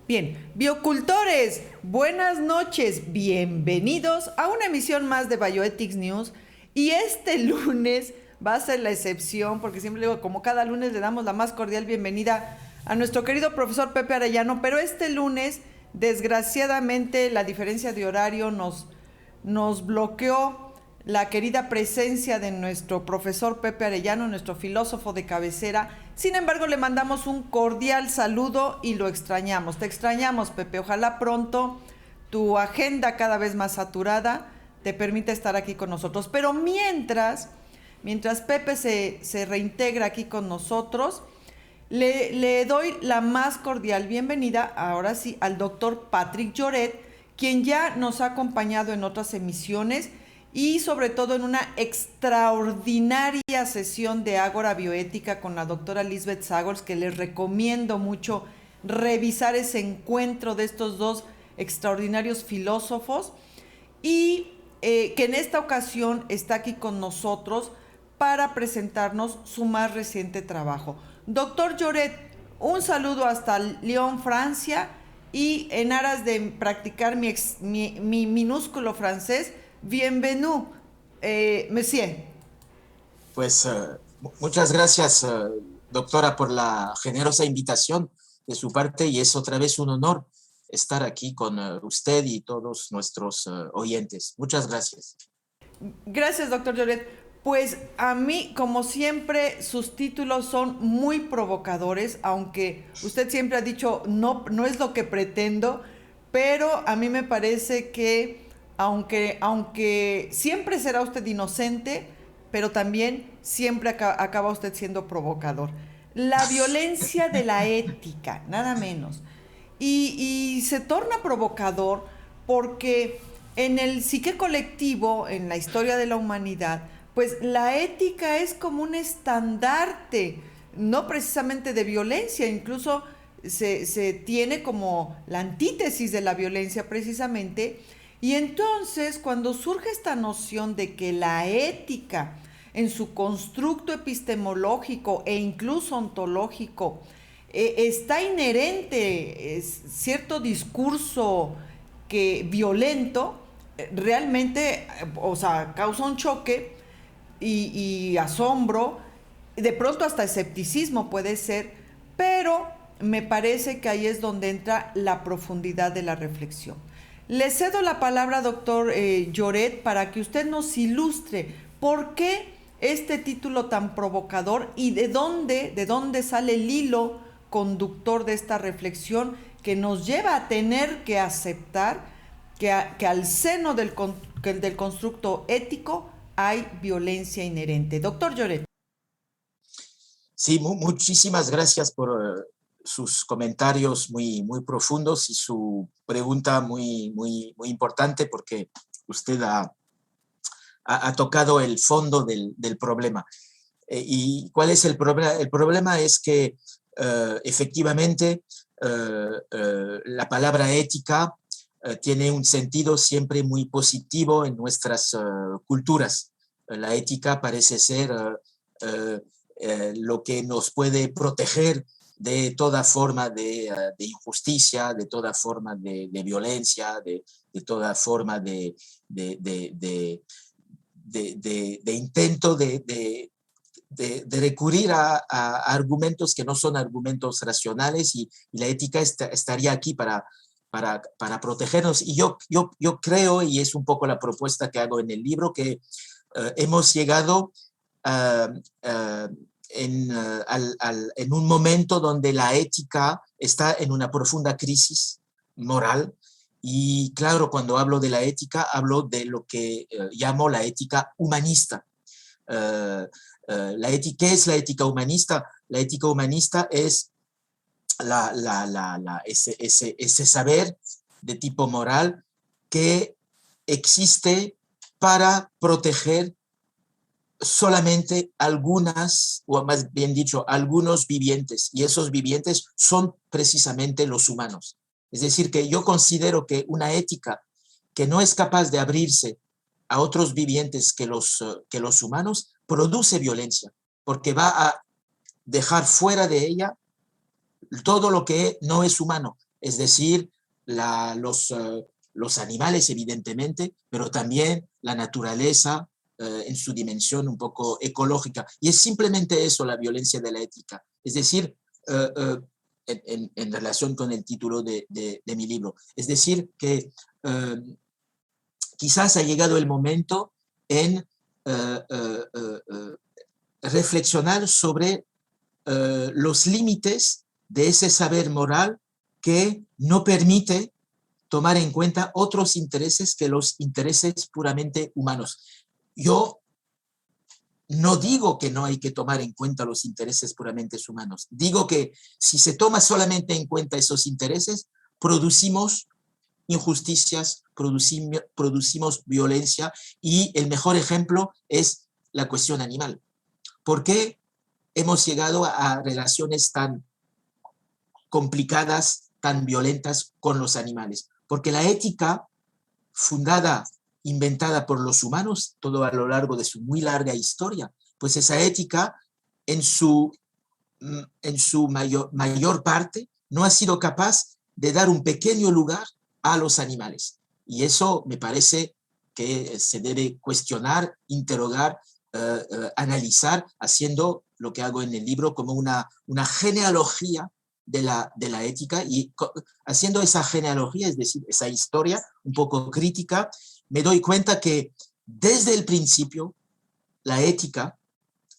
Bien, biocultores, buenas noches, bienvenidos a una emisión más de Bioethics News. Y este lunes va a ser la excepción, porque siempre digo, como cada lunes le damos la más cordial bienvenida a nuestro querido profesor Pepe Arellano, pero este lunes, desgraciadamente, la diferencia de horario nos bloqueó la querida presencia de nuestro profesor Pepe Arellano, nuestro filósofo de cabecera. Sin embargo, le mandamos un cordial saludo y lo extrañamos. Te extrañamos, Pepe. Ojalá pronto tu agenda cada vez más saturada te permita estar aquí con nosotros. Pero mientras Pepe se reintegra aquí con nosotros, le doy la más cordial bienvenida, ahora sí, al doctor Patrick Lloret, quien ya nos ha acompañado en otras emisiones y sobre todo en una extraordinaria sesión de Ágora Bioética con la doctora Lisbeth Sagols, que les recomiendo mucho revisar ese encuentro de estos dos extraordinarios filósofos, y que en esta ocasión está aquí con nosotros para presentarnos su más reciente trabajo. Doctor Lloret, un saludo hasta Lyon, Francia, y en aras de practicar mi minúsculo francés, bienvenue, monsieur. Pues muchas gracias, doctora, por la generosa invitación de su parte y es otra vez un honor estar aquí con usted y todos nuestros oyentes. Muchas gracias. Gracias, doctor Lloret. Pues a mí, como siempre, sus títulos son muy provocadores, aunque usted siempre ha dicho no es lo que pretendo, pero a mí me parece que aunque siempre será usted inocente, pero también siempre acaba usted siendo provocador. La violencia de la ética, nada menos. Y se torna provocador porque en el psique colectivo, en la historia de la humanidad, pues la ética es como un estandarte, no precisamente de violencia, incluso se tiene como la antítesis de la violencia precisamente. Y entonces, cuando surge esta noción de que la ética, en su constructo epistemológico e incluso ontológico, está inherente cierto discurso que violento, realmente, o sea, causa un choque y asombro, de pronto hasta escepticismo puede ser, pero me parece que ahí es donde entra la profundidad de la reflexión. Le cedo la palabra, doctor Lloret, para que usted nos ilustre por qué este título tan provocador y de dónde sale el hilo conductor de esta reflexión que nos lleva a tener que aceptar que al seno del constructo ético hay violencia inherente. Doctor Lloret. Sí, muchísimas gracias por sus comentarios muy profundos y su pregunta muy importante porque usted ha tocado el fondo del problema. ¿Y cuál es el problema? El problema es que efectivamente la palabra ética tiene un sentido siempre muy positivo en nuestras culturas. La ética parece ser lo que nos puede proteger de toda forma de injusticia, de toda forma de violencia, de toda forma de intento de recurrir a argumentos que no son argumentos racionales y la ética estaría aquí para protegernos. Y yo creo, y es un poco la propuesta que hago en el libro, que hemos llegado en un momento donde la ética está en una profunda crisis moral. Y claro, cuando hablo de la ética, hablo de lo que llamo la ética humanista. ¿Qué es la ética humanista? La ética humanista es ese saber de tipo moral que existe para proteger solamente algunas, o más bien dicho, algunos vivientes, y esos vivientes son precisamente los humanos. Es decir, que yo considero que una ética que no es capaz de abrirse a otros vivientes que los humanos produce violencia, porque va a dejar fuera de ella todo lo que no es humano. es decir, los animales evidentemente, pero también la naturaleza en su dimensión un poco ecológica. Y es simplemente eso la violencia de la ética. Es decir, en relación con el título de mi libro, es decir, que quizás ha llegado el momento en reflexionar sobre los límites de ese saber moral que no permite tomar en cuenta otros intereses que los intereses puramente humanos. Yo no digo que no hay que tomar en cuenta los intereses puramente humanos. Digo que si se toma solamente en cuenta esos intereses, producimos injusticias, producimos violencia, y el mejor ejemplo es la cuestión animal. ¿Por qué hemos llegado a relaciones tan complicadas, tan violentas con los animales? Porque la ética fundada, inventada por los humanos, todo a lo largo de su muy larga historia, pues esa ética en su mayor parte no ha sido capaz de dar un pequeño lugar a los animales. Y eso me parece que se debe cuestionar, interrogar, analizar, haciendo lo que hago en el libro como una genealogía de la ética, y haciendo esa genealogía, es decir, esa historia un poco crítica, me doy cuenta que desde el principio la ética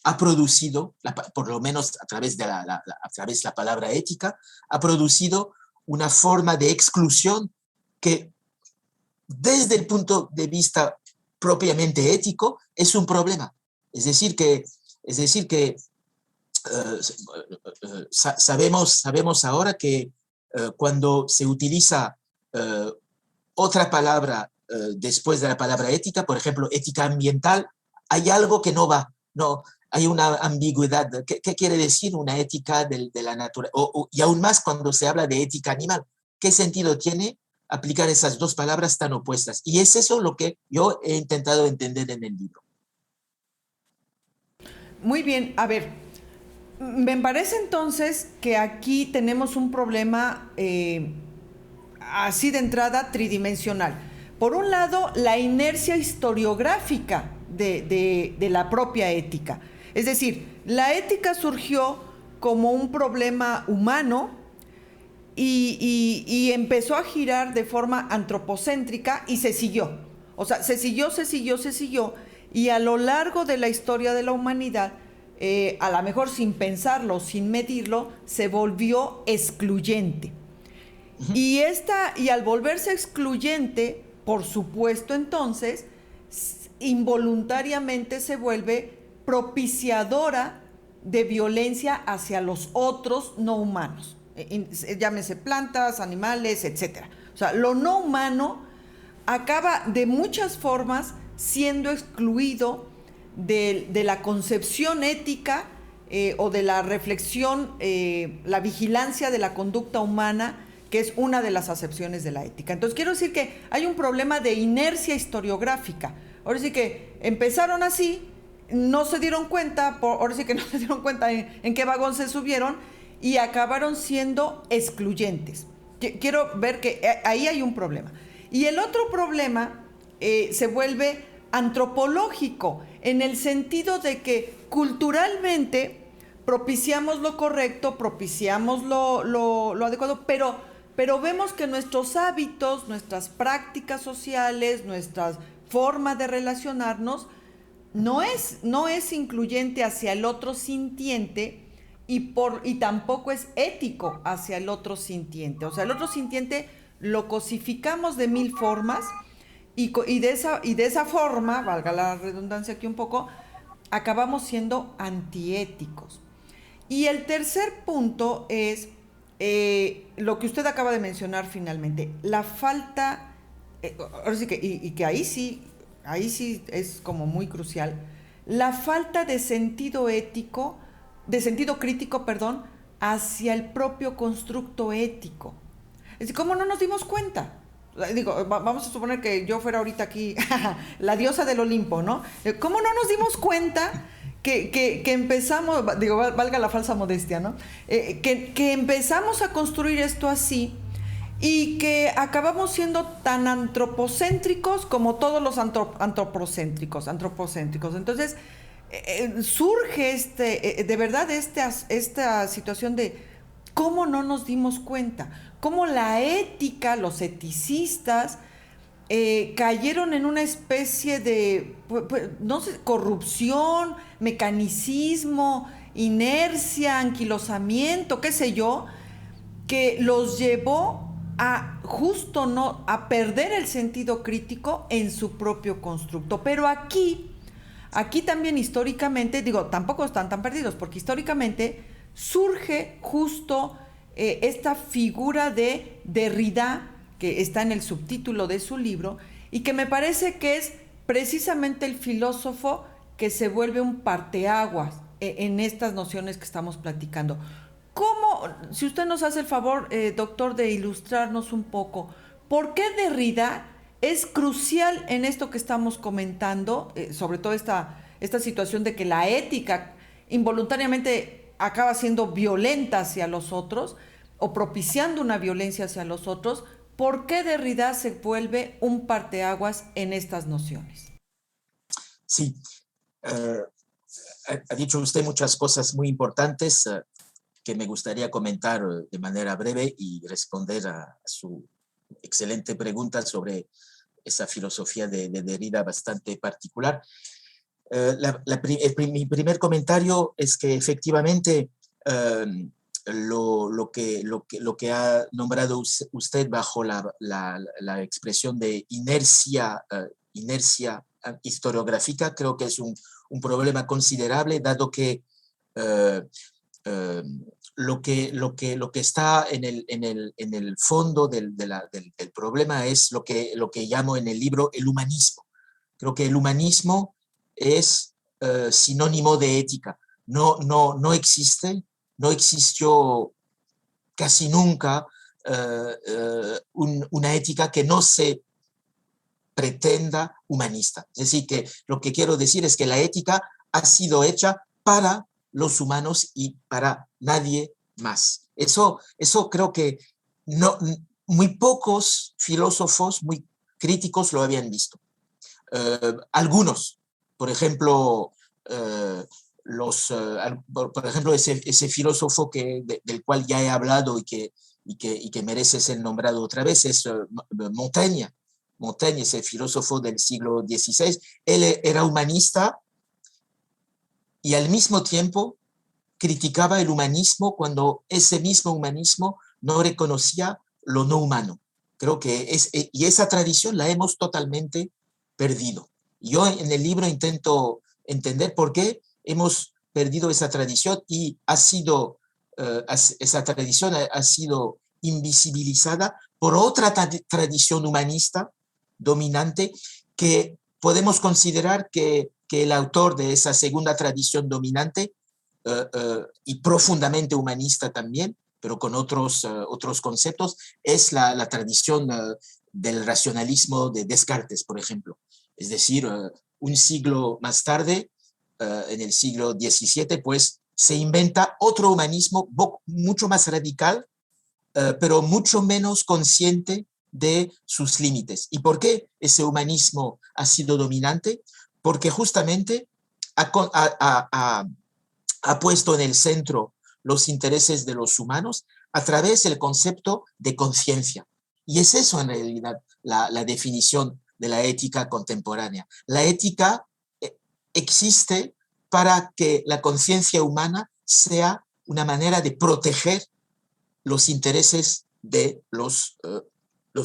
ha producido, por lo menos a través de la palabra ética, ha producido una forma de exclusión que desde el punto de vista propiamente ético es un problema. Es decir que sabemos ahora que cuando se utiliza otra palabra después de la palabra ética, por ejemplo, ética ambiental, hay algo que no va, no, hay una ambigüedad. ¿Qué quiere decir una ética de la naturaleza? Y aún más cuando se habla de ética animal. ¿Qué sentido tiene aplicar esas dos palabras tan opuestas? Y es eso lo que yo he intentado entender en el libro. Muy bien, a ver, me parece entonces que aquí tenemos un problema así de entrada tridimensional. Por un lado, la inercia historiográfica de la propia ética. Es decir, la ética surgió como un problema humano y empezó a girar de forma antropocéntrica y se siguió. O sea, se siguió, y a lo largo de la historia de la humanidad, a lo mejor sin pensarlo, sin medirlo, se volvió excluyente. Uh-huh. Y al volverse excluyente, por supuesto, entonces, involuntariamente se vuelve propiciadora de violencia hacia los otros no humanos. Llámese plantas, animales, etc. O sea, lo no humano acaba de muchas formas siendo excluido de la concepción ética o de la reflexión, la vigilancia de la conducta humana, que es una de las acepciones de la ética. Entonces, quiero decir que hay un problema de inercia historiográfica. Ahora sí que empezaron así, no se dieron cuenta, en qué vagón se subieron, y acabaron siendo excluyentes. Quiero ver que ahí hay un problema. Y el otro problema se vuelve antropológico, en el sentido de que culturalmente propiciamos lo correcto, propiciamos lo adecuado, pero vemos que nuestros hábitos, nuestras prácticas sociales, nuestra forma de relacionarnos no es incluyente hacia el otro sintiente, y tampoco es ético hacia el otro sintiente. O sea, el otro sintiente lo cosificamos de mil formas, y de esa forma, valga la redundancia aquí un poco, acabamos siendo antiéticos. Y el tercer punto es lo que usted acaba de mencionar finalmente, la falta, ahora sí que ahí sí es como muy crucial, la falta de sentido ético, de sentido crítico, hacia el propio constructo ético. Es decir, ¿cómo no nos dimos cuenta? Digo, vamos a suponer que yo fuera ahorita aquí la diosa del Olimpo, ¿no? ¿Cómo no nos dimos cuenta que empezamos, digo, valga la falsa modestia, ¿no? Que empezamos a construir esto así, y que acabamos siendo tan antropocéntricos como todos los antropocéntricos. Entonces, surge de verdad esta situación de cómo no nos dimos cuenta, cómo la ética, los eticistas, cayeron en una especie de, no sé, corrupción, mecanicismo, inercia, anquilosamiento, qué sé yo, que los llevó a justo no a perder el sentido crítico en su propio constructo. Pero aquí también históricamente, digo, tampoco están tan perdidos, porque históricamente surge justo esta figura de Derrida, que está en el subtítulo de su libro, y que me parece que es precisamente el filósofo que se vuelve un parteaguas en estas nociones que estamos platicando. ¿Cómo, si usted nos hace el favor, doctor, de ilustrarnos un poco, por qué Derrida es crucial en esto que estamos comentando, sobre todo esta situación de que la ética involuntariamente acaba siendo violenta hacia los otros o propiciando una violencia hacia los otros? ¿Por qué Derrida se vuelve un parteaguas en estas nociones? Sí, uh, ha dicho usted muchas cosas muy importantes que me gustaría comentar de manera breve y responder a su excelente pregunta sobre esa filosofía de Derrida bastante particular. Mi primer comentario es que efectivamente lo que ha nombrado usted bajo la expresión de inercia historiográfica, creo que es un problema considerable, dado que lo que está en el fondo del problema es lo que llamo en el libro el humanismo. Creo que el humanismo es sinónimo de ética. No existió casi nunca una ética que no se pretenda humanista. Es decir, que lo que quiero decir es que la ética ha sido hecha para los humanos y para nadie más. Eso creo que muy pocos filósofos muy críticos lo habían visto. Algunos, por ejemplo, por ejemplo ese filósofo del cual ya he hablado y que merece ser nombrado otra vez es Montaigne. Montaigne, ese filósofo del siglo XVI, él era humanista y al mismo tiempo criticaba el humanismo cuando ese mismo humanismo no reconocía lo no humano. Creo que y esa tradición la hemos totalmente perdido. Yo en el libro intento entender por qué hemos perdido esa tradición y esa tradición ha sido invisibilizada por otra tradición humanista dominante que podemos considerar que el autor de esa segunda tradición dominante y profundamente humanista también, pero con otros conceptos, es la tradición del racionalismo de Descartes, por ejemplo. Es decir, un siglo más tarde, en el siglo XVII, pues se inventa otro humanismo mucho más radical, pero mucho menos consciente de sus límites. ¿Y por qué ese humanismo ha sido dominante? Porque justamente ha puesto en el centro los intereses de los humanos a través del concepto de conciencia. Y es eso en realidad la definición de la ética contemporánea. La ética existe para que la conciencia humana sea una manera de proteger los intereses de los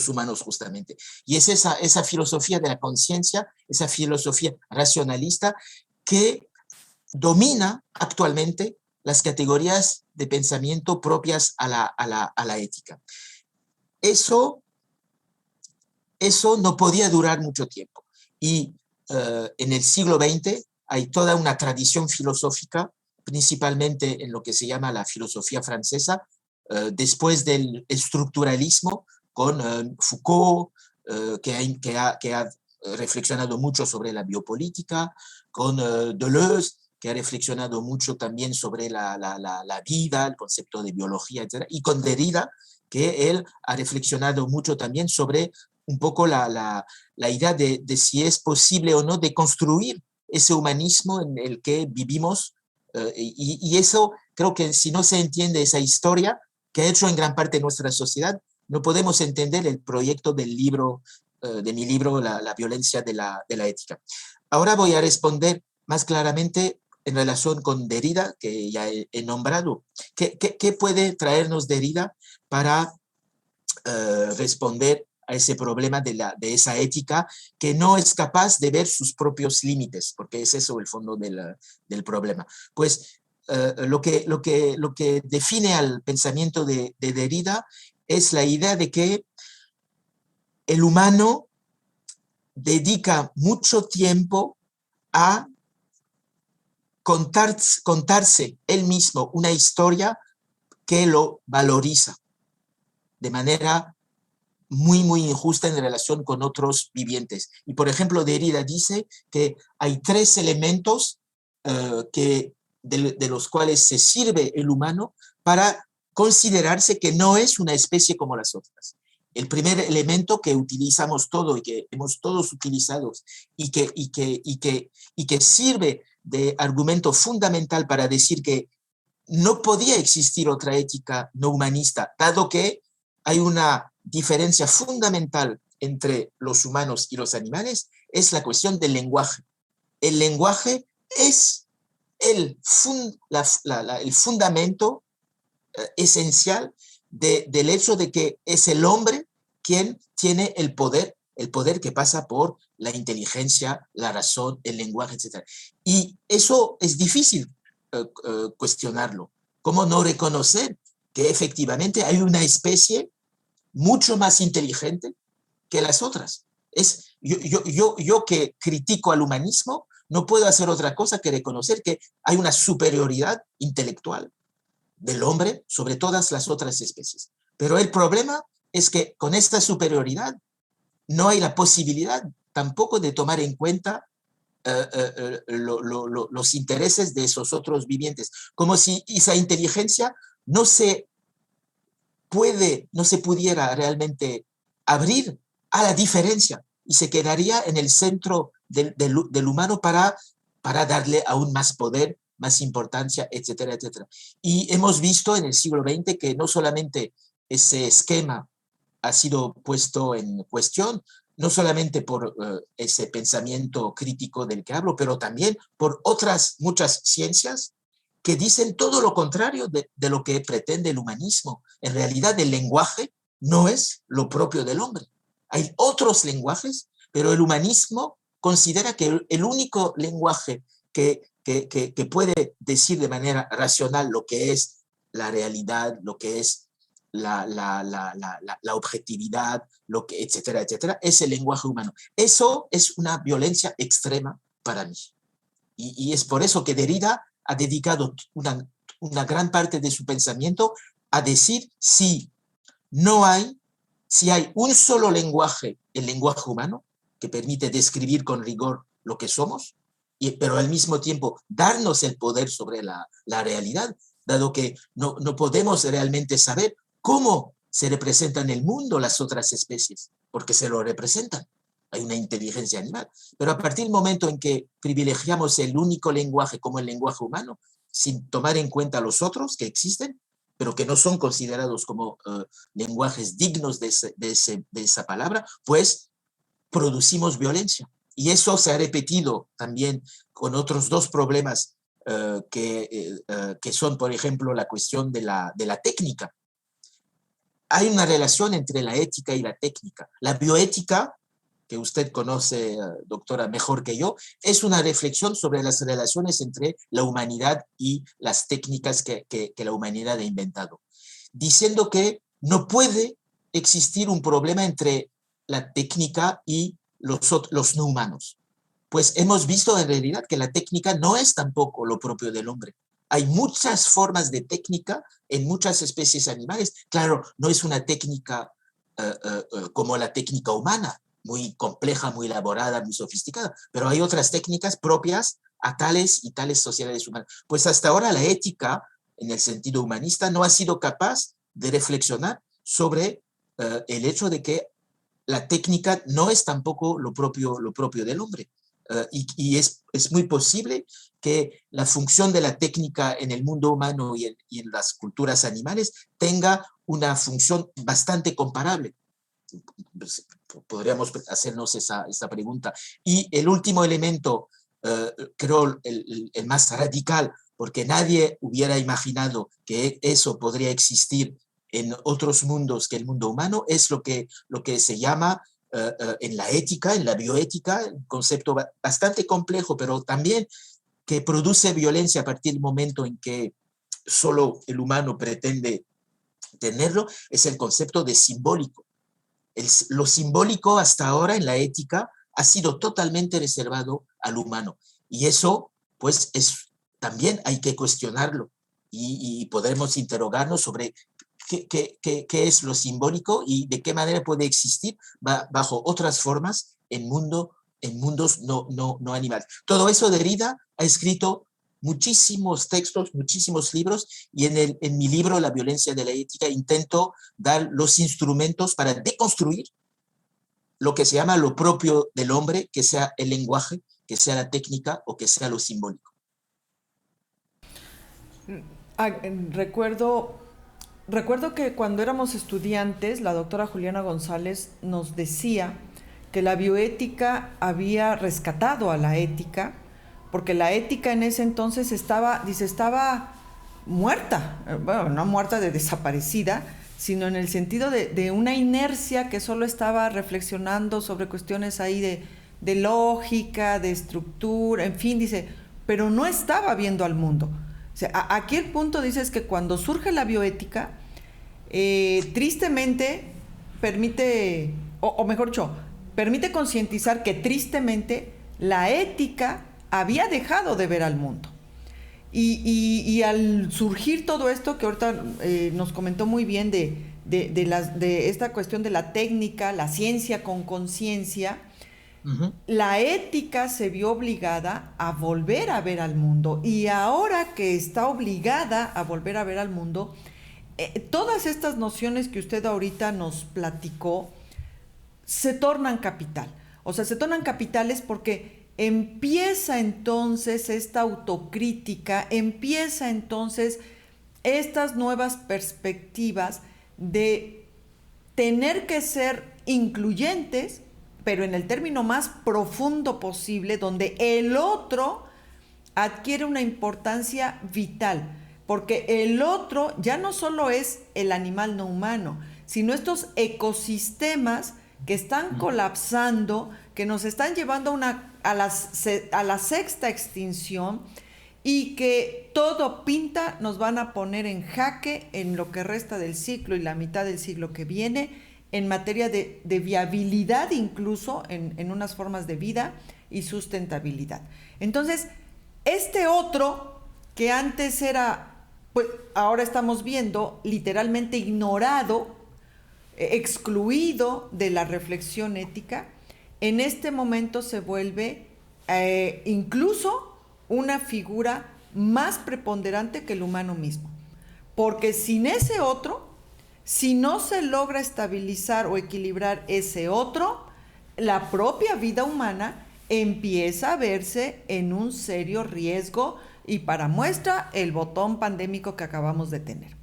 humanos justamente. Y es esa filosofía de la conciencia, esa filosofía racionalista que domina actualmente las categorías de pensamiento propias a la ética. Eso no podía durar mucho tiempo. Y en el siglo XX hay toda una tradición filosófica, principalmente en lo que se llama la filosofía francesa, después del estructuralismo, con Foucault, que ha reflexionado mucho sobre la biopolítica, con Deleuze, que ha reflexionado mucho también sobre la vida, el concepto de biología, etc. Y con Derrida, que él ha reflexionado mucho también sobre un poco la idea de si es posible o no de construir ese humanismo en el que vivimos. Y eso, creo que si no se entiende esa historia que ha hecho en gran parte nuestra sociedad, no podemos entender el proyecto del libro, de mi libro, La violencia de la ética. Ahora voy a responder más claramente en relación con Derrida, que ya he nombrado. ¿Qué puede traernos Derrida para responder a ese problema de esa ética que no es capaz de ver sus propios límites? Porque es eso el fondo del problema. Pues lo que define al pensamiento de Derrida es la idea de que el humano dedica mucho tiempo a contarse él mismo una historia que lo valoriza de manera muy, muy injusta en relación con otros vivientes. Y, por ejemplo, Derrida dice que hay 3 elementos de los cuales se sirve el humano para considerarse que no es una especie como las otras. El primer elemento que utilizamos todo y que hemos todos utilizado y que sirve de argumento fundamental para decir que no podía existir otra ética no humanista, dado que hay una diferencia fundamental entre los humanos y los animales, es la cuestión del lenguaje. El lenguaje es el fundamento esencial del hecho de que es el hombre quien tiene el poder que pasa por la inteligencia, la razón, el lenguaje, etc. Y eso es difícil cuestionarlo. ¿Cómo no reconocer que efectivamente hay una especie mucho más inteligente que las otras? Yo que critico al humanismo no puedo hacer otra cosa que reconocer que hay una superioridad intelectual del hombre sobre todas las otras especies. Pero el problema es que con esta superioridad no hay la posibilidad tampoco de tomar en cuenta los intereses de esos otros vivientes, como si esa inteligencia no se pudiera realmente abrir a la diferencia y se quedaría en el centro del humano para darle aún más poder, más importancia, etcétera, etcétera. Y hemos visto en el siglo XX que no solamente ese esquema ha sido puesto en cuestión, no solamente por ese pensamiento crítico del que hablo, pero también por otras muchas ciencias que dicen todo lo contrario de lo que pretende el humanismo. En realidad, el lenguaje no es lo propio del hombre. Hay otros lenguajes, pero el humanismo considera que el único lenguaje que puede decir de manera racional lo que es la realidad, lo que es la objetividad, etcétera, etcétera, es el lenguaje humano. Eso es una violencia extrema para mí. Y es por eso que Derrida ha dedicado una gran parte de su pensamiento a decir si hay un solo lenguaje, el lenguaje humano, que permite describir con rigor lo que somos, pero al mismo tiempo darnos el poder sobre la realidad, dado que no podemos realmente saber cómo se representan en el mundo las otras especies, porque se lo representan. Hay una inteligencia animal. Pero a partir del momento en que privilegiamos el único lenguaje como el lenguaje humano, sin tomar en cuenta los otros que existen, pero que no son considerados como lenguajes dignos de esa palabra, pues producimos violencia. Y eso se ha repetido también con otros 2 problemas que son, por ejemplo, la cuestión de la técnica. Hay una relación entre la ética y la técnica. La bioética, que usted conoce, doctora, mejor que yo, es una reflexión sobre las relaciones entre la humanidad y las técnicas que la humanidad ha inventado, diciendo que no puede existir un problema entre la técnica y los no humanos. Pues hemos visto en realidad que la técnica no es tampoco lo propio del hombre. Hay muchas formas de técnica en muchas especies animales. Claro, no es una técnica como la técnica humana, muy compleja, muy elaborada, muy sofisticada, pero hay otras técnicas propias a tales y tales sociedades humanas. Pues hasta ahora la ética, en el sentido humanista, no ha sido capaz de reflexionar sobre el hecho de que la técnica no es tampoco lo propio del hombre. Y es muy posible que la función de la técnica en el mundo humano y en las culturas animales tenga una función bastante comparable. Pues, podríamos hacernos esa pregunta. Y el último elemento, creo el más radical, porque nadie hubiera imaginado que eso podría existir en otros mundos que el mundo humano, es lo que se llama en la ética, en la bioética, un concepto bastante complejo, pero también que produce violencia a partir del momento en que solo el humano pretende tenerlo, es el concepto de simbólico. Lo simbólico hasta ahora en la ética ha sido totalmente reservado al humano. Y eso, pues, también hay que cuestionarlo y podremos interrogarnos sobre qué es lo simbólico y de qué manera puede existir bajo otras formas en mundos no animales. Todo eso Derrida ha escrito muchísimos textos, muchísimos libros, y en mi libro La violencia de la ética intento dar los instrumentos para deconstruir lo que se llama lo propio del hombre, que sea el lenguaje, que sea la técnica o que sea lo simbólico. Recuerdo que cuando éramos estudiantes, la doctora Juliana González nos decía que la bioética había rescatado a la ética, porque la ética en ese entonces estaba muerta, bueno, no muerta de desaparecida, sino en el sentido de una inercia que solo estaba reflexionando sobre cuestiones ahí de lógica, de estructura, en fin, dice, pero no estaba viendo al mundo. O sea, aquí el punto, dice, es que cuando surge la bioética, tristemente permite, o mejor dicho, permite concientizar que tristemente la ética había dejado de ver al mundo. Y al surgir todo esto que ahorita nos comentó muy bien de esta cuestión de la técnica, la ciencia con conciencia, la ética se vio obligada a volver a ver al mundo. Y ahora que está obligada a volver a ver al mundo, todas estas nociones que usted ahorita nos platicó se tornan capital. O sea, se tornan capitales porque empieza entonces esta autocrítica, empieza entonces estas nuevas perspectivas de tener que ser incluyentes, pero en el término más profundo posible, donde el otro adquiere una importancia vital, porque el otro ya no solo es el animal no humano, sino estos ecosistemas que están colapsando, que nos están llevando a la sexta extinción, y que todo pinta nos van a poner en jaque en lo que resta del ciclo y la mitad del siglo que viene, en materia de viabilidad, incluso en unas formas de vida y sustentabilidad. Entonces, este otro que antes era, pues ahora estamos viendo, literalmente ignorado, excluido de la reflexión ética, en este momento se vuelve incluso una figura más preponderante que el humano mismo. Porque sin ese otro, si no se logra estabilizar o equilibrar ese otro, la propia vida humana empieza a verse en un serio riesgo, y para muestra el botón pandémico que acabamos de tener.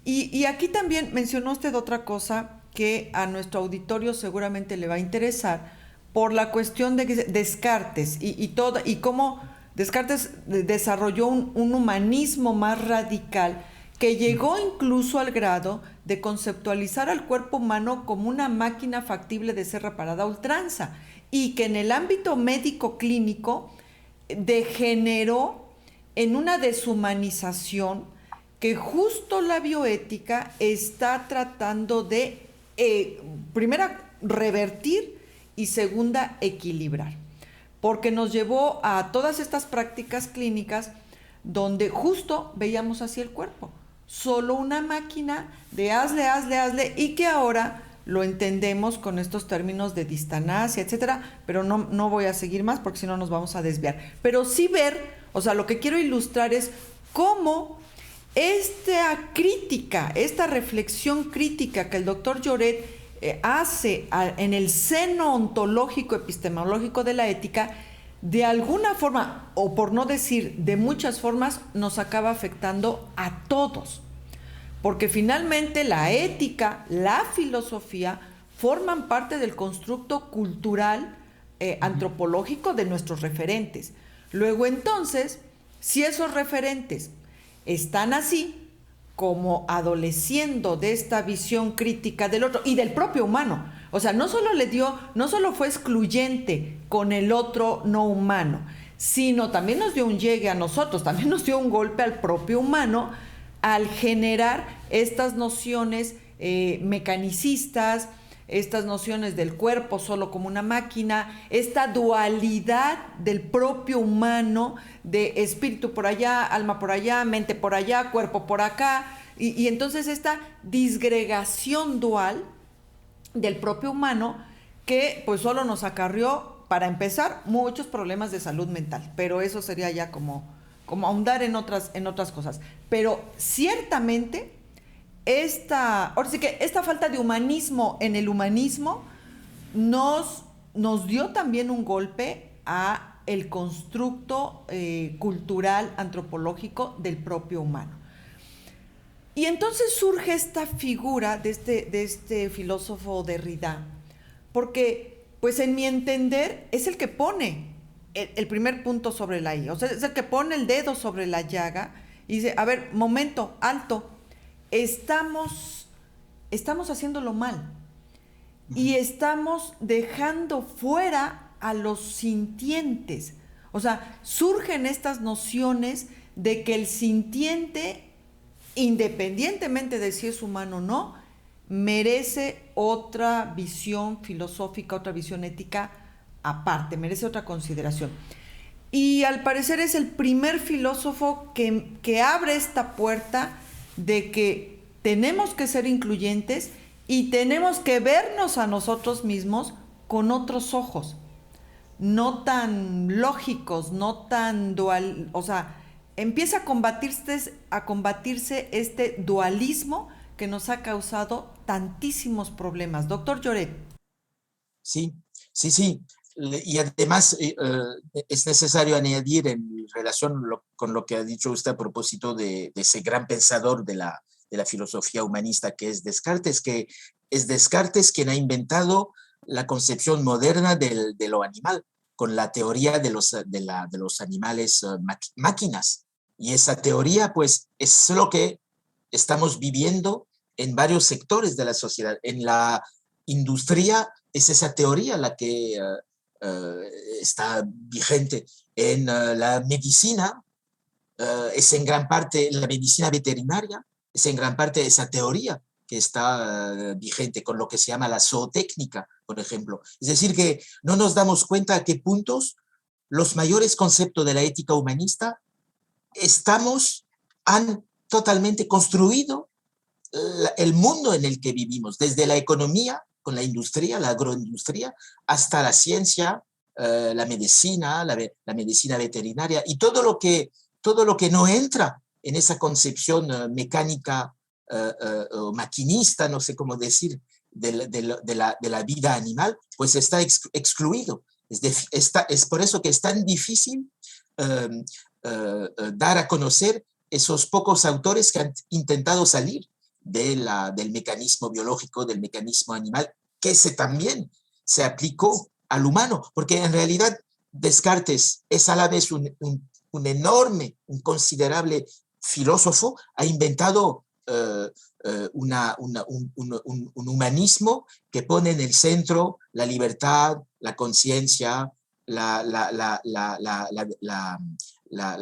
Y aquí también mencionó usted otra cosa que a nuestro auditorio seguramente le va a interesar, por la cuestión de Descartes y cómo Descartes desarrolló un humanismo más radical, que llegó incluso al grado de conceptualizar al cuerpo humano como una máquina factible de ser reparada a ultranza, y que en el ámbito médico clínico degeneró en una deshumanización que justo la bioética está tratando de, primera, revertir, y segunda, equilibrar, porque nos llevó a todas estas prácticas clínicas donde justo veíamos así el cuerpo, solo una máquina de hazle, y que ahora lo entendemos con estos términos de distanasia, etcétera, pero no voy a seguir más porque si no nos vamos a desviar. Pero sí ver, o sea, lo que quiero ilustrar es cómo esta crítica, esta reflexión crítica que el doctor Lloret hace en el seno ontológico epistemológico de la ética, de alguna forma, o por no decir de muchas formas, nos acaba afectando a todos. Porque finalmente la ética, la filosofía, forman parte del constructo cultural antropológico de nuestros referentes. Luego entonces, si esos referentes están así, como adoleciendo de esta visión crítica del otro y del propio humano, o sea, no solo fue excluyente con el otro no humano, sino también nos dio un llegue a nosotros, también nos dio un golpe al propio humano al generar estas nociones mecanicistas, estas nociones del cuerpo solo como una máquina, esta dualidad del propio humano, de espíritu por allá, alma por allá, mente por allá, cuerpo por acá, y entonces esta disgregación dual del propio humano que pues solo nos acarrió, para empezar, muchos problemas de salud mental, pero eso sería ya como ahondar en otras cosas. Pero ciertamente ahora sí que esta falta de humanismo en el humanismo nos dio también un golpe a el constructo cultural, antropológico del propio humano. Y entonces surge esta figura de este filósofo Derrida, porque, pues en mi entender, es el que pone el primer punto sobre la I, o sea, es el que pone el dedo sobre la llaga y dice, a ver, momento, alto, estamos haciéndolo mal y estamos dejando fuera a los sintientes. O sea, surgen estas nociones de que el sintiente, independientemente de si es humano o no, merece otra visión filosófica, otra visión ética aparte, merece otra consideración. Y al parecer es el primer filósofo que abre esta puerta de que tenemos que ser incluyentes y tenemos que vernos a nosotros mismos con otros ojos, no tan lógicos, no tan dual, o sea, empieza a combatirse este dualismo que nos ha causado tantísimos problemas. Doctor Lloret. Sí, sí, sí. Y además es necesario añadir en relación con lo que ha dicho usted a propósito de ese gran pensador de la filosofía humanista que es Descartes, que es Descartes quien ha inventado la concepción moderna de lo animal, con la teoría de los animales máquinas. Y esa teoría, pues, es lo que estamos viviendo en varios sectores de la sociedad. En la industria es esa teoría la que está vigente. En la medicina es en gran parte, la medicina veterinaria, es en gran parte esa teoría que está vigente con lo que se llama la zootécnica, por ejemplo. Es decir, que no nos damos cuenta a qué puntos los mayores conceptos de la ética humanista han totalmente construido el mundo en el que vivimos, desde la economía, con la industria, la agroindustria, hasta la ciencia, la medicina, la medicina veterinaria, y todo lo que no entra en esa concepción mecánica o maquinista, no sé cómo decir, de la vida animal, pues está excluido. Es por eso que es tan difícil dar a conocer esos pocos autores que han intentado salir del mecanismo biológico, del mecanismo animal, que también se aplicó al humano, porque en realidad Descartes es a la vez un enorme, un considerable filósofo, ha inventado un humanismo que pone en el centro la libertad, la conciencia, la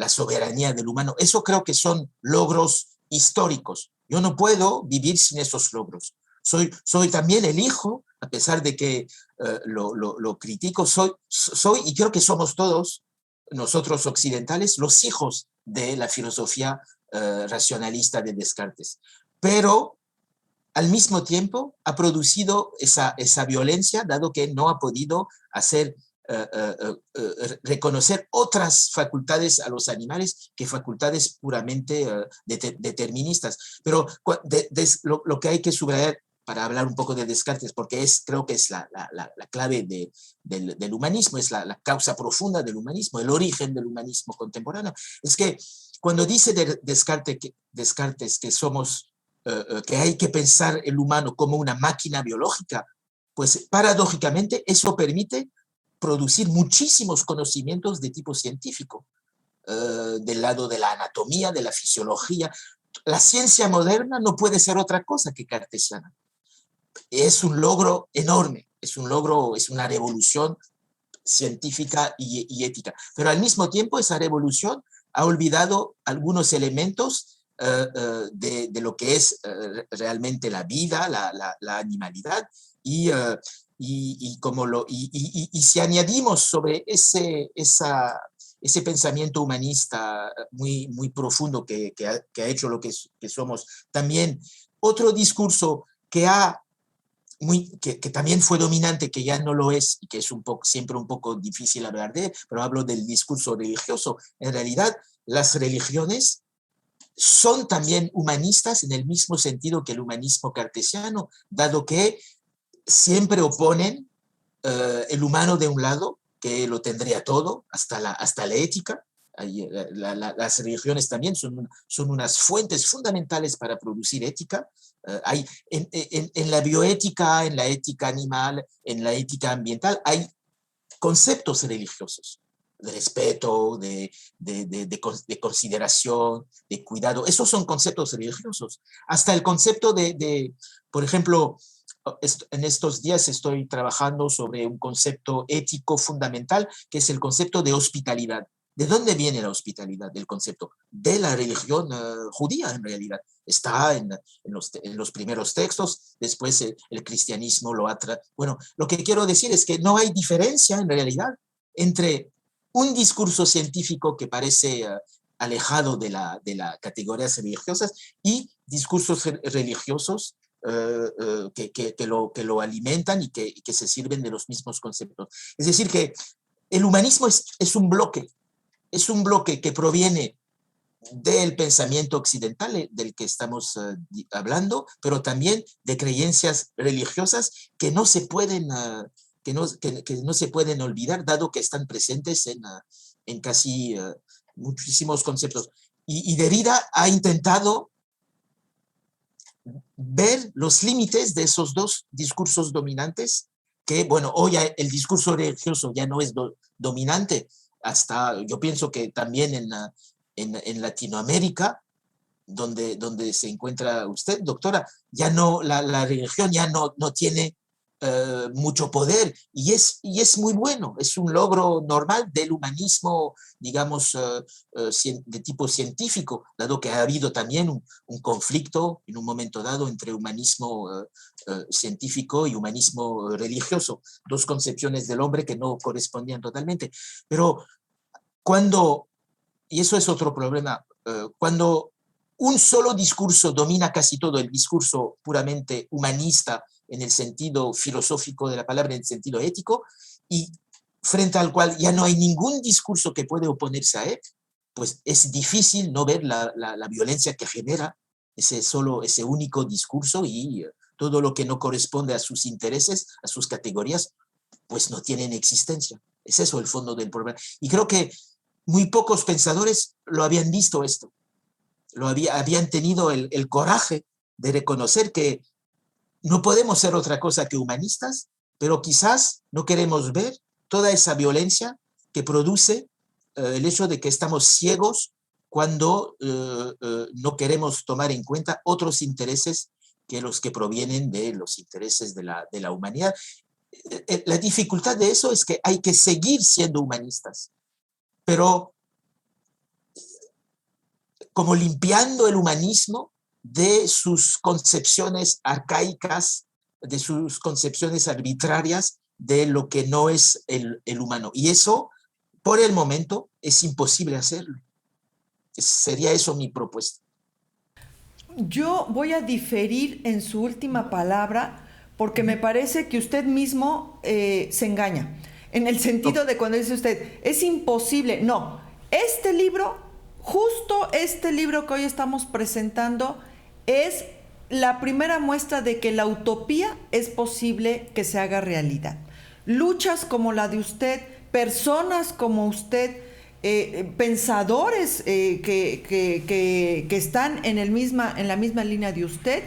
soberanía del humano. Eso creo que son logros históricos. Yo no puedo vivir sin esos logros. Soy también el hijo, a pesar de que lo critico, soy, y creo que somos todos, nosotros occidentales, los hijos de la filosofía racionalista de Descartes. Pero al mismo tiempo ha producido esa violencia, dado que no ha podido hacer reconocer otras facultades a los animales que facultades puramente deterministas. Pero lo que hay que subrayar para hablar un poco de Descartes, porque creo que es la clave del humanismo, es la causa profunda del humanismo, el origen del humanismo contemporáneo, es que cuando dice Descartes que somos, que hay que pensar el humano como una máquina biológica, pues paradójicamente eso permite producir muchísimos conocimientos de tipo científico, del lado de la anatomía, de la fisiología. La ciencia moderna no puede ser otra cosa que cartesiana. Es un logro enorme, es una revolución científica y ética. Pero al mismo tiempo esa revolución ha olvidado algunos elementos de lo que es realmente la vida, la animalidad, y si añadimos sobre ese pensamiento humanista muy profundo que ha hecho lo que somos, también otro discurso que también fue dominante, que ya no lo es, y que es siempre un poco difícil hablar de, pero hablo del discurso religioso. En realidad, las religiones son también humanistas en el mismo sentido que el humanismo cartesiano, dado que siempre oponen el humano de un lado, que lo tendría todo, hasta la ética. Las religiones también son unas fuentes fundamentales para producir ética. Hay en la bioética, en la ética animal, en la ética ambiental, hay conceptos religiosos de respeto, de consideración, de cuidado. Esos son conceptos religiosos. Hasta el concepto por ejemplo, en estos días estoy trabajando sobre un concepto ético fundamental, que es el concepto de hospitalidad. ¿De dónde viene la hospitalidad del concepto? De la religión judía, en realidad. Está en los primeros textos, después el cristianismo lo Bueno, lo que quiero decir es que no hay diferencia, en realidad, entre un discurso científico que parece alejado de las categorías religiosas y discursos religiosos que lo alimentan y que se sirven de los mismos conceptos. Es decir, que el humanismo es un bloque que proviene del pensamiento occidental del que estamos hablando, pero también de creencias religiosas que no se pueden, que no se pueden olvidar, dado que están presentes en casi muchísimos conceptos. Y Derrida ha intentado ver los límites de esos dos discursos dominantes, que, bueno, hoy el discurso religioso ya no es dominante, yo pienso que también en Latinoamérica, donde se encuentra usted, doctora, ya no, la religión ya no tiene mucho poder, y es muy bueno, es un logro normal del humanismo, digamos, de tipo científico, dado que ha habido también un conflicto en un momento dado entre humanismo científico y humanismo religioso, dos concepciones del hombre que no correspondían totalmente. Pero y eso es otro problema, cuando un solo discurso domina casi todo, el discurso puramente humanista en el sentido filosófico de la palabra, en el sentido ético, y frente al cual ya no hay ningún discurso que puede oponerse a él, pues es difícil no ver la violencia que genera ese único discurso, y todo lo que no corresponde a sus intereses, a sus categorías, pues no tienen existencia. Es eso el fondo del problema. Y creo que muy pocos pensadores lo habían visto esto. Habían tenido el coraje de reconocer que no podemos ser otra cosa que humanistas, pero quizás no queremos ver toda esa violencia que produce el hecho de que estamos ciegos cuando no queremos tomar en cuenta otros intereses que los que provienen de los intereses de la humanidad. La dificultad de eso es que hay que seguir siendo humanistas, pero como limpiando el humanismo de sus concepciones arcaicas, de sus concepciones arbitrarias de lo que no es el humano. Y eso, por el momento, es imposible hacerlo. Sería eso mi propuesta. Yo voy a diferir en su última palabra porque me parece que usted mismo se engaña. En el sentido de cuando dice usted, es imposible. No, este libro, justo este libro que hoy estamos presentando, es la primera muestra de que la utopía es posible que se haga realidad. Luchas como la de usted, personas como usted, pensadores que están en la misma línea de usted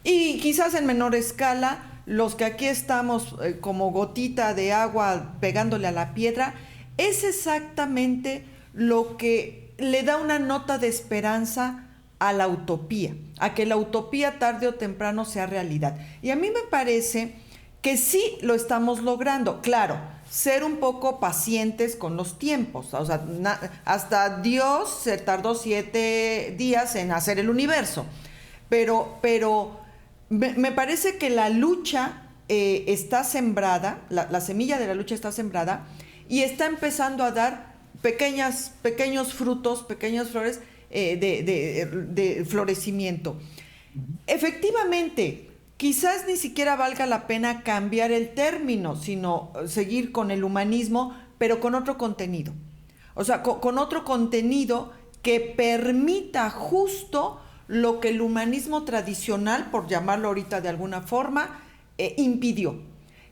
y quizás en menor escala, los que aquí estamos como gotita de agua pegándole a la piedra, es exactamente lo que le da una nota de esperanza a la utopía, a que la utopía tarde o temprano sea realidad. Y a mí me parece que sí lo estamos logrando. Claro, ser un poco pacientes con los tiempos. O sea, hasta Dios se tardó 7 días en hacer el universo. Pero me parece que la lucha está sembrada, la semilla de la lucha está sembrada y está empezando a dar pequeños frutos, pequeñas flores de florecimiento. Efectivamente, quizás ni siquiera valga la pena cambiar el término, sino seguir con el humanismo, pero con otro contenido. O sea, con otro contenido que permita justo lo que el humanismo tradicional, por llamarlo ahorita de alguna forma, impidió.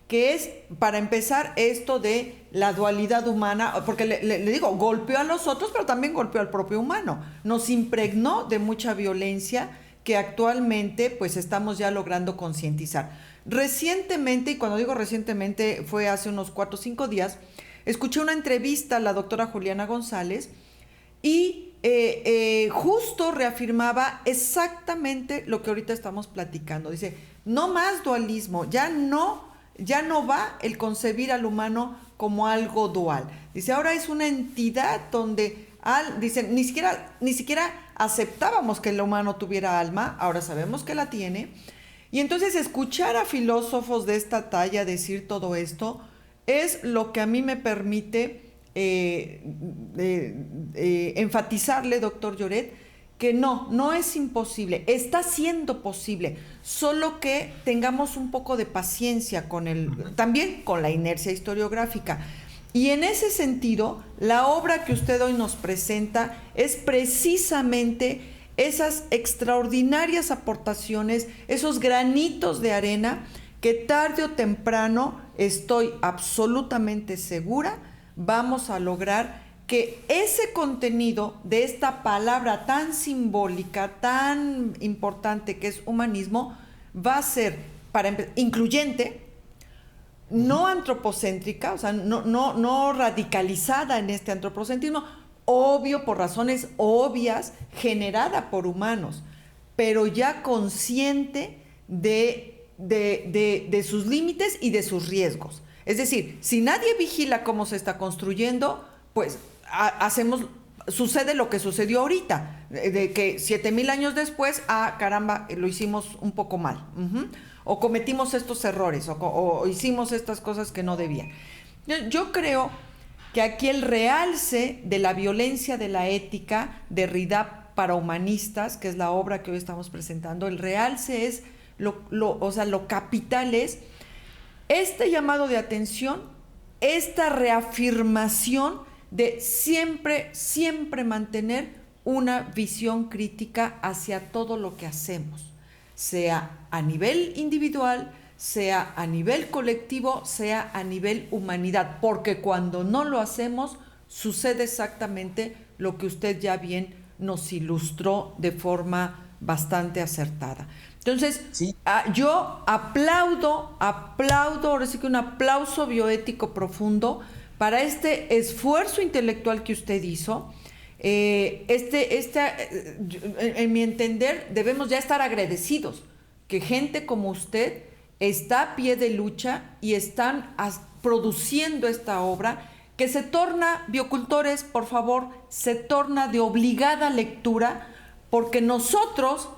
Que es, para empezar, esto de la dualidad humana, porque le digo, golpeó a los otros, pero también golpeó al propio humano. Nos impregnó de mucha violencia que actualmente pues estamos ya logrando concientizar. Recientemente, y cuando digo recientemente fue hace unos 4 o 5 días, escuché una entrevista a la doctora Juliana González y justo reafirmaba exactamente lo que ahorita estamos platicando. Dice, no más dualismo, ya no va el concebir al humano como algo dual. Dice, ahora es una entidad donde, dice, ni siquiera aceptábamos que el humano tuviera alma, ahora sabemos que la tiene. Y entonces escuchar a filósofos de esta talla decir todo esto es lo que a mí me permite enfatizarle, doctor Lloret, que no es imposible, está siendo posible, solo que tengamos un poco de paciencia también con la inercia historiográfica. Y en ese sentido, la obra que usted hoy nos presenta es precisamente esas extraordinarias aportaciones, esos granitos de arena que tarde o temprano, estoy absolutamente segura, vamos a lograr que ese contenido de esta palabra tan simbólica, tan importante que es humanismo, va a ser incluyente, no antropocéntrica, o sea, no radicalizada en este antropocentrismo, obvio, por razones obvias, generada por humanos, pero ya consciente de sus límites y de sus riesgos. Es decir, si nadie vigila cómo se está construyendo, pues sucede lo que sucedió ahorita, de que 7,000 años después, caramba, lo hicimos un poco mal, o cometimos estos errores, o hicimos estas cosas que no debían. Yo creo que aquí el realce de la violencia de la ética, Derrida para humanistas, que es la obra que hoy estamos presentando, el realce es, lo capital es este llamado de atención, esta reafirmación de siempre mantener una visión crítica hacia todo lo que hacemos, sea a nivel individual, sea a nivel colectivo, sea a nivel humanidad, porque cuando no lo hacemos, sucede exactamente lo que usted ya bien nos ilustró de forma bastante acertada. Entonces, sí, yo aplaudo, ahora sí que un aplauso bioético profundo para este esfuerzo intelectual que usted hizo. En mi entender, debemos ya estar agradecidos que gente como usted está a pie de lucha y están produciendo esta obra que se torna, biocultores, por favor, se torna de obligada lectura, porque nosotros,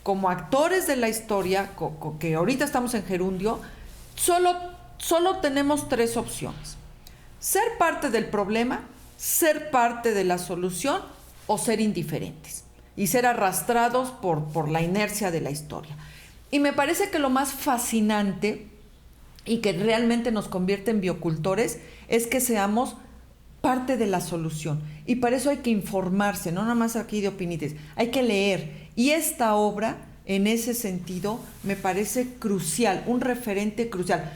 como actores de la historia, que ahorita estamos en gerundio, solo tenemos 3 opciones: ser parte del problema, ser parte de la solución o ser indiferentes. y ser arrastrados por la inercia de la historia. Y me parece que lo más fascinante y que realmente nos convierte en biocultores es que seamos parte de la solución. Y para eso hay que informarse, no nada más aquí de opinites, hay que leer. Y esta obra, en ese sentido, me parece crucial, un referente crucial.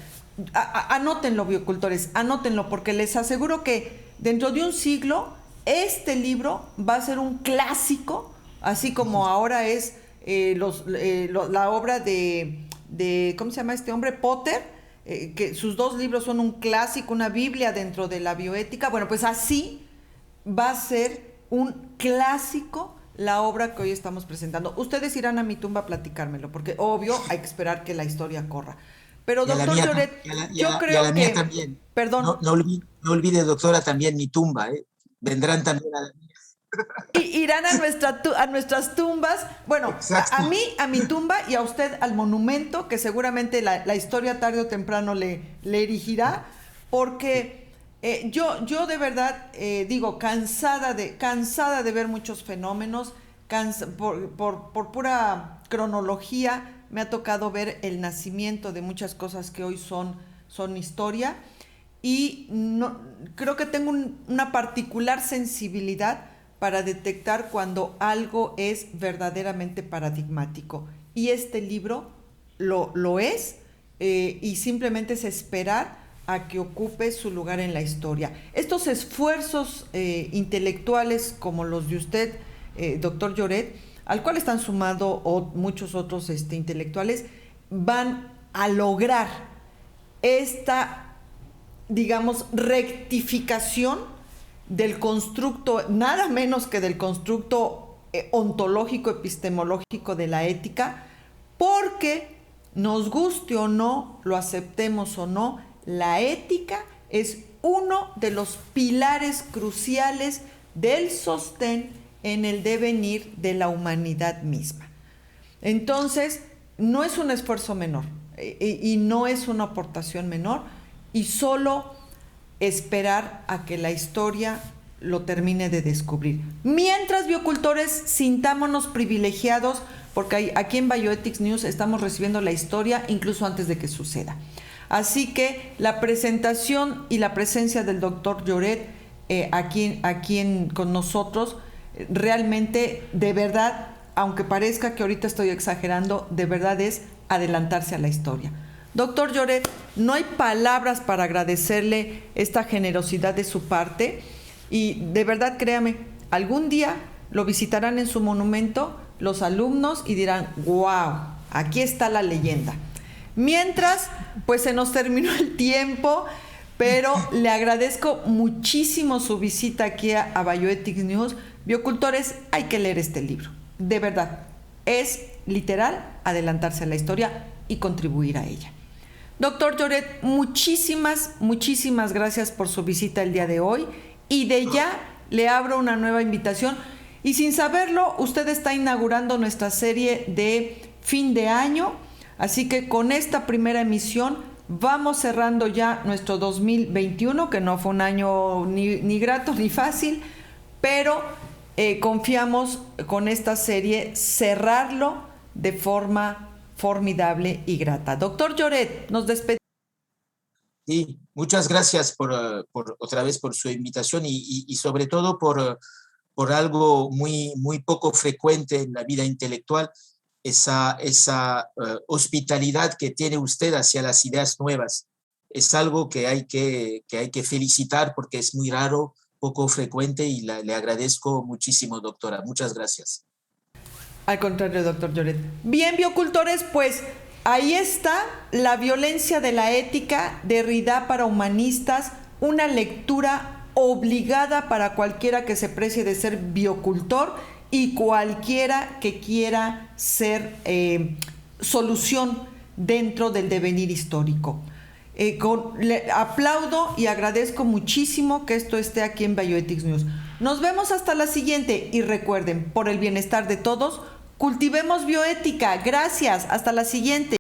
Anótenlo, biocultores, anótenlo, porque les aseguro que dentro de un siglo este libro va a ser un clásico, así como ahora es la obra de ¿cómo se llama este hombre? Potter, que sus 2 libros son un clásico, una biblia dentro de la bioética. Bueno, pues así va a ser un clásico la obra que hoy estamos presentando. Ustedes irán a mi tumba a platicármelo, porque obvio hay que esperar que la historia corra. Pero doctor Lloret, yo creo que... mía también. Perdón. No olvide, doctora, también mi tumba, ¿eh? Vendrán también a la mía. Irán a nuestras tumbas. Bueno, a mi tumba y a usted al monumento, que seguramente la historia tarde o temprano le erigirá, porque yo de verdad digo, cansada de ver muchos fenómenos, por pura cronología, me ha tocado ver el nacimiento de muchas cosas que hoy son historia, y no, creo que tengo una particular sensibilidad para detectar cuando algo es verdaderamente paradigmático. Y este libro lo es, y simplemente es esperar a que ocupe su lugar en la historia. Estos esfuerzos intelectuales como los de usted, doctor Lloret, al cual están sumados muchos otros intelectuales, van a lograr esta, digamos, rectificación del constructo, nada menos que del constructo ontológico, epistemológico de la ética, porque nos guste o no, lo aceptemos o no, la ética es uno de los pilares cruciales del sostén en el devenir de la humanidad misma. Entonces, no es un esfuerzo menor y no es una aportación menor, y solo esperar a que la historia lo termine de descubrir. Mientras, biocultores, sintámonos privilegiados, porque aquí en Bioethics News estamos recibiendo la historia incluso antes de que suceda. Así que la presentación y la presencia del doctor Lloret con nosotros, realmente, de verdad, aunque parezca que ahorita estoy exagerando, de verdad es adelantarse a la historia. Doctor Lloret, no hay palabras para agradecerle esta generosidad de su parte, y de verdad, créame, algún día lo visitarán en su monumento los alumnos y dirán: wow, aquí está la leyenda. Mientras, pues se nos terminó el tiempo, pero le agradezco muchísimo su visita aquí a Bioethics News. Biocultores, hay que leer este libro, de verdad, es literal adelantarse a la historia y contribuir a ella. Doctor Lloret, muchísimas gracias por su visita el día de hoy, y de ya le abro una nueva invitación, y sin saberlo, usted está inaugurando nuestra serie de fin de año, así que con esta primera emisión vamos cerrando ya nuestro 2021, que no fue un año ni grato ni fácil, pero confiamos con esta serie cerrarlo de forma formidable y grata. Doctor Lloret, nos despedimos. Sí, muchas gracias otra vez por su invitación, y sobre todo por algo muy poco frecuente en la vida intelectual, esa hospitalidad que tiene usted hacia las ideas nuevas. Es algo que hay que felicitar, porque es muy raro, poco frecuente, y le agradezco muchísimo, doctora. Muchas gracias. Al contrario, doctor Lloret. Bien, biocultores, pues ahí está La violencia de la ética, Derrida para humanistas, una lectura obligada para cualquiera que se precie de ser biocultor y cualquiera que quiera ser solución dentro del devenir histórico. Aplaudo y agradezco muchísimo que esto esté aquí en Bioethics News. Nos vemos hasta la siguiente, y recuerden, por el bienestar de todos, cultivemos bioética. Gracias, hasta la siguiente.